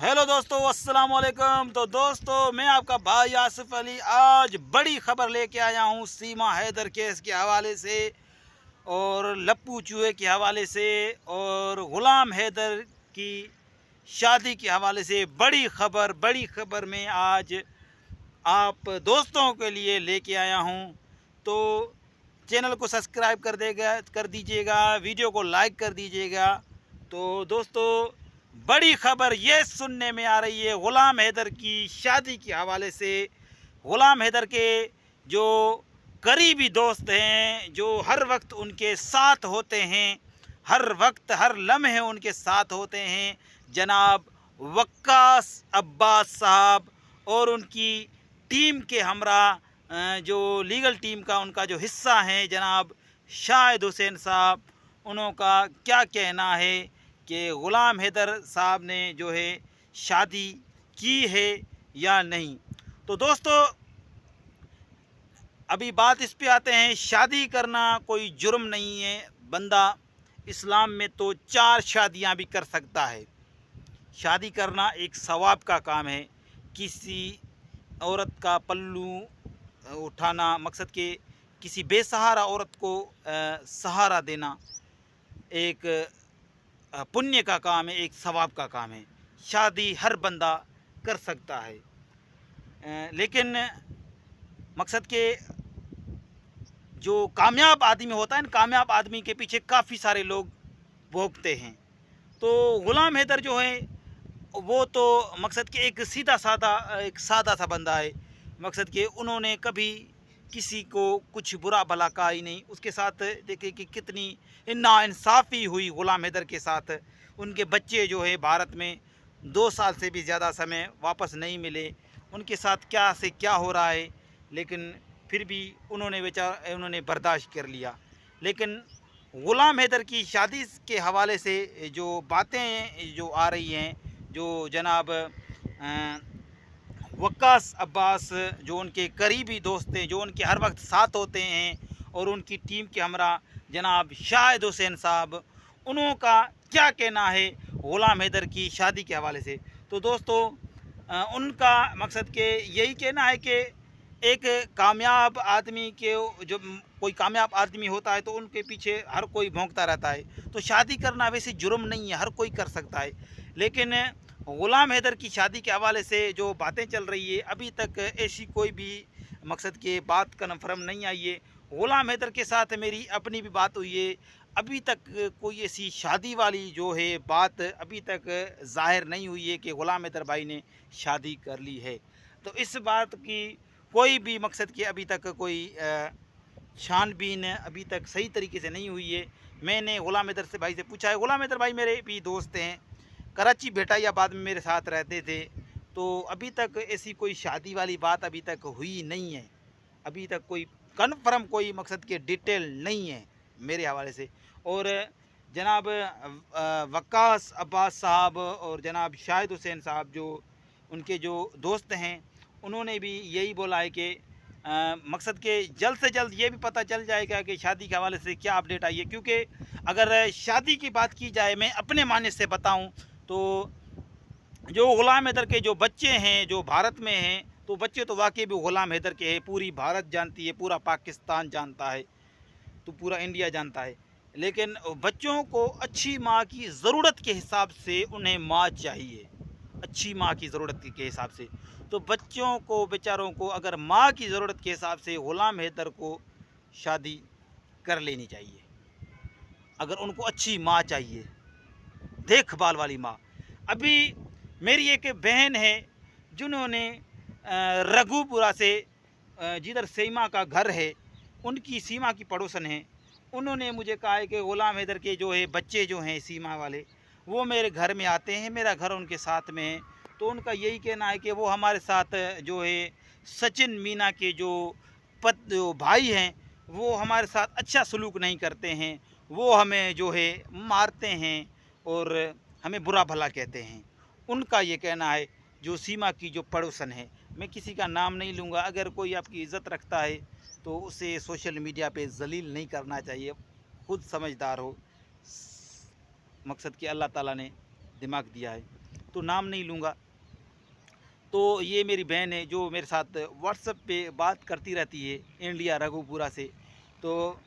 Hello दोस्तों, अस्सलाम वालेकुम। तो दोस्तों, मैं आपका भाई आसिफ अली आज बड़ी खबर लेके आया हूँ सीमा हैदर केस के हवाले से और लप्पू चूहे के हवाले से और ग़ुलाम हैदर की शादी के हवाले से बड़ी खबर मैं आज आप दोस्तों के लिए लेके आया हूँ। तो चैनल को सब्सक्राइब कर दीजिएगा, वीडियो को लाइक कर दीजिएगा। तो दोस्तों, बड़ी खबर ये सुनने में आ रही है ग़ुलाम हैदर की शादी के हवाले से। ग़ुलाम हैदर के जो करीबी दोस्त हैं, जो हर वक्त उनके साथ होते हैं, हर वक्त हर लम्हे उनके साथ होते हैं, जनाब वक्कास अब्बास साहब और उनकी टीम के हमरा जो लीगल टीम का उनका जो हिस्सा है जनाब शाहिद हुसैन साहब, उनका क्या कहना है कि ग़ुलाम हैदर साहब ने जो है शादी की है या नहीं। तो दोस्तों, अभी बात इस पे आते हैं, शादी करना कोई जुर्म नहीं है। बंदा इस्लाम में तो 4 शादियां भी कर सकता है। शादी करना एक सवाब का काम है। किसी औरत का पल्लू उठाना, मकसद के किसी बेसहारा औरत को सहारा देना एक पुण्य का काम है, एक सवाब का काम है। शादी हर बंदा कर सकता है, लेकिन मकसद के जो कामयाब आदमी होता है, कामयाब आदमी के पीछे काफ़ी सारे लोग भोगते हैं। तो ग़ुलाम हैदर जो है वो तो मकसद के एक सादा सा बंदा है। मकसद के उन्होंने कभी किसी को कुछ बुरा भला कहा ही नहीं। उसके साथ देखिए कि कितनी नाइंसाफ़ी हुई ग़ुलाम हैदर के साथ। उनके बच्चे जो है भारत में 2 साल से भी ज़्यादा समय वापस नहीं मिले। उनके साथ क्या से क्या हो रहा है, लेकिन फिर भी उन्होंने बर्दाश्त कर लिया। लेकिन ग़ुलाम हैदर की शादी के हवाले से जो बातें जो आ रही हैं, जो जनाब वक्कास अब्बास जो उनके करीबी दोस्त हैं, जो उनके हर वक्त साथ होते हैं, और उनकी टीम के हमरा जनाब शाहिद हुसैन साहब, उनका क्या कहना है ग़ुलाम हैदर की शादी के हवाले से। तो दोस्तों, उनका मकसद के यही कहना है कि एक कामयाब आदमी के जो कोई कामयाब आदमी होता है तो उनके पीछे हर कोई भौंकता रहता है। तो शादी करना वैसे जुर्म नहीं है, हर कोई कर सकता है। लेकिन ग़ुलाम हैदर की शादी के हवाले से जो बातें चल रही है, अभी तक ऐसी कोई भी मकसद के बात कन्फर्म नहीं आई है। ग़ुलाम हैदर के साथ मेरी अपनी भी बात हुई है, अभी तक कोई ऐसी शादी वाली जो है बात अभी तक ज़ाहिर नहीं हुई है कि ग़ुलाम हैदर भाई ने शादी कर ली है। तो इस बात की कोई भी मकसद की अभी तक कोई छानबीन अभी तक सही तरीके से नहीं हुई है। मैंने ग़ुलाम हैदर से भाई से पूछा है। ग़ुलाम हैदर भाई मेरे भी दोस्त हैं, कराची भेटाइयाबाद में मेरे साथ रहते थे। तो अभी तक ऐसी कोई शादी वाली बात अभी तक हुई नहीं है। अभी तक कोई कन्फर्म कोई मकसद के डिटेल नहीं है मेरे हवाले से। और जनाब वक्कास अब्बास साहब और जनाब शाहिद हुसैन साहब जो उनके जो दोस्त हैं, उन्होंने भी यही बोला है कि मकसद के जल्द से जल्द ये भी पता चल जाएगा कि शादी के हवाले से क्या अपडेट आई है। क्योंकि अगर शादी की बात की जाए, मैं अपने मानने से बताऊं तो जो ग़ुलाम हैदर के जो बच्चे हैं जो भारत में हैं, तो बच्चे तो वाकई भी ग़ुलाम हैदर के हैं। पूरी भारत जानती है, पूरा पाकिस्तान जानता है, तो पूरा इंडिया जानता है। लेकिन बच्चों को अच्छी माँ की ज़रूरत के हिसाब से उन्हें माँ चाहिए, अच्छी माँ की ज़रूरत के हिसाब से। तो बच्चों को बेचारों को अगर माँ की ज़रूरत के हिसाब से ग़ुलाम हैदर को शादी कर लेनी चाहिए, अगर उनको अच्छी माँ चाहिए, देखभाल वाली माँ। अभी मेरी एक बहन है जिन्होंने रघुपुरा से जिधर सीमा का घर है, उनकी सीमा की पड़ोसन है, उन्होंने मुझे कहा है कि ग़ुलाम हैदर के जो है बच्चे जो हैं सीमा वाले, वो मेरे घर में आते हैं, मेरा घर उनके साथ में है। तो उनका यही कहना है कि वो हमारे साथ जो है सचिन मीना के जो भाई हैं, वो हमारे साथ अच्छा सलूक नहीं करते हैं। वो हमें जो है मारते हैं और हमें बुरा भला कहते हैं। उनका ये कहना है, जो सीमा की जो पड़ोसन है। मैं किसी का नाम नहीं लूँगा। अगर कोई आपकी इज़्ज़त रखता है तो उसे सोशल मीडिया पे ज़लील नहीं करना चाहिए। खुद समझदार हो, मकसद कि अल्लाह ताला ने दिमाग दिया है। तो नाम नहीं लूँगा। तो ये मेरी बहन है जो मेरे साथ व्हाट्सएप पे बात करती रहती है, इंडिया रघुपुरा से। तो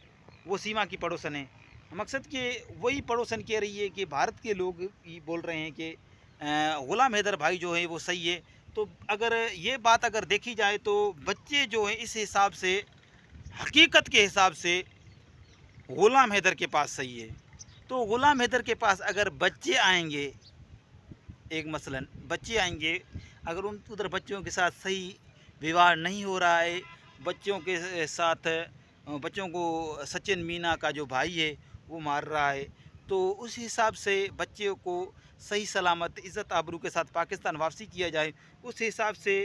वो सीमा की पड़ोसन है। मकसद कि वही पड़ोसन कह रही है कि भारत के लोग ये बोल रहे हैं कि ग़ुलाम हैदर भाई जो है वो सही है। तो अगर ये बात अगर देखी जाए तो बच्चे जो हैं इस हिसाब से, हकीकत के हिसाब से ग़ुलाम हैदर के पास सही है। तो ग़ुलाम हैदर के पास अगर बच्चे आएंगे, एक मसलन बच्चे आएंगे, अगर उन उधर बच्चों के साथ सही व्यवहार नहीं हो रहा है, बच्चों के साथ बच्चों को सचिन मीना का जो भाई है वो मार रहा है, तो उस हिसाब से बच्चों को सही सलामत इज़्ज़त आबरू के साथ पाकिस्तान वापसी किया जाए, उस हिसाब से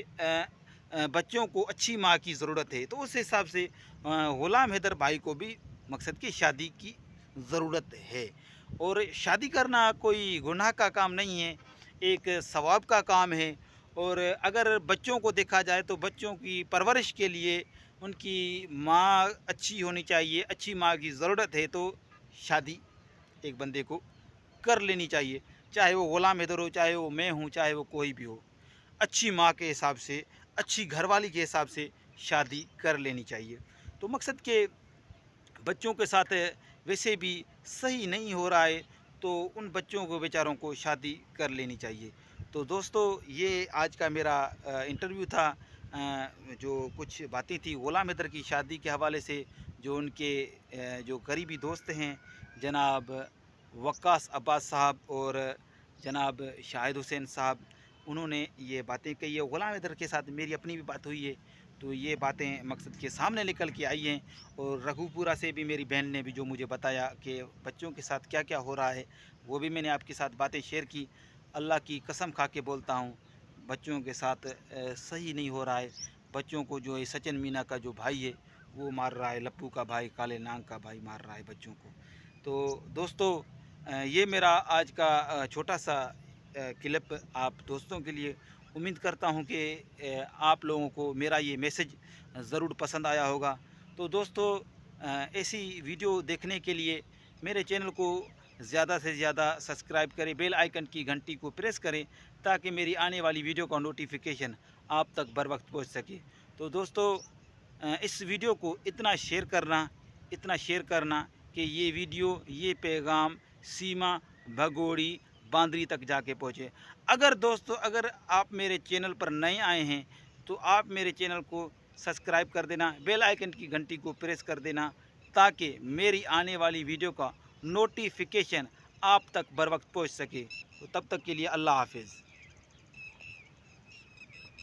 बच्चों को अच्छी माँ की ज़रूरत है। तो उस हिसाब से ग़ुलाम हैदर भाई को भी मकसद की शादी की ज़रूरत है। और शादी करना कोई गुनाह का काम नहीं है, एक सवाब का काम है। और अगर बच्चों को देखा जाए तो बच्चों की परवरिश के लिए उनकी माँ अच्छी होनी चाहिए, अच्छी माँ की ज़रूरत है, तो शादी एक बंदे को कर लेनी चाहिए, चाहे वो ग़ुलाम हैदर हो, चाहे वो मैं हूँ, चाहे वो कोई भी हो। अच्छी माँ के हिसाब से, अच्छी घरवाली के हिसाब से शादी कर लेनी चाहिए। तो मकसद के बच्चों के साथ वैसे भी सही नहीं हो रहा है, तो उन बच्चों को बेचारों को शादी कर लेनी चाहिए। तो दोस्तों ये आज का मेरा इंटरव्यू था, जो कुछ बातें थी ग़ुलाम हैदर की शादी के हवाले से, जो उनके जो करीबी दोस्त हैं जनाब वक्कास अब्बास साहब और जनाब शाहिद हुसैन साहब, उन्होंने ये बातें कही है। ग़ुलाम हैदर के साथ मेरी अपनी भी बात हुई है, तो ये बातें मकसद के सामने निकल के आई हैं। और रघुपुरा से भी मेरी बहन ने भी जो मुझे बताया कि बच्चों के साथ क्या क्या हो रहा है, वो भी मैंने आपके साथ बातें शेयर की। अल्लाह की कसम खा के बोलता हूँ, बच्चों के साथ सही नहीं हो रहा है। बच्चों को जो है सचिन मीना का जो भाई है वो मार रहा है, लप्पू का भाई, काले नांग का भाई मार रहा है बच्चों को। तो दोस्तों ये मेरा आज का छोटा सा क्लिप आप दोस्तों के लिए। उम्मीद करता हूँ कि आप लोगों को मेरा ये मैसेज ज़रूर पसंद आया होगा। तो दोस्तों ऐसी वीडियो देखने के लिए मेरे चैनल को ज़्यादा से ज़्यादा सब्सक्राइब करें, बेल आइकन की घंटी को प्रेस करें, ताकि मेरी आने वाली वीडियो का नोटिफिकेशन आप तक बर वक्त पहुँच सके। तो दोस्तों इस वीडियो को इतना शेयर करना कि ये वीडियो, ये पैगाम सीमा, भगोड़ी, बांदरी तक जाके पहुँचे। अगर दोस्तों अगर आप मेरे चैनल पर नए आए हैं तो आप मेरे चैनल को सब्सक्राइब कर देना, बेल आइकन की घंटी को प्रेस कर देना, ताकि मेरी आने वाली वीडियो का नोटिफिकेशन आप तक बर वक्त पहुँच सके। तो तब तक के लिए अल्लाह हाफिज़।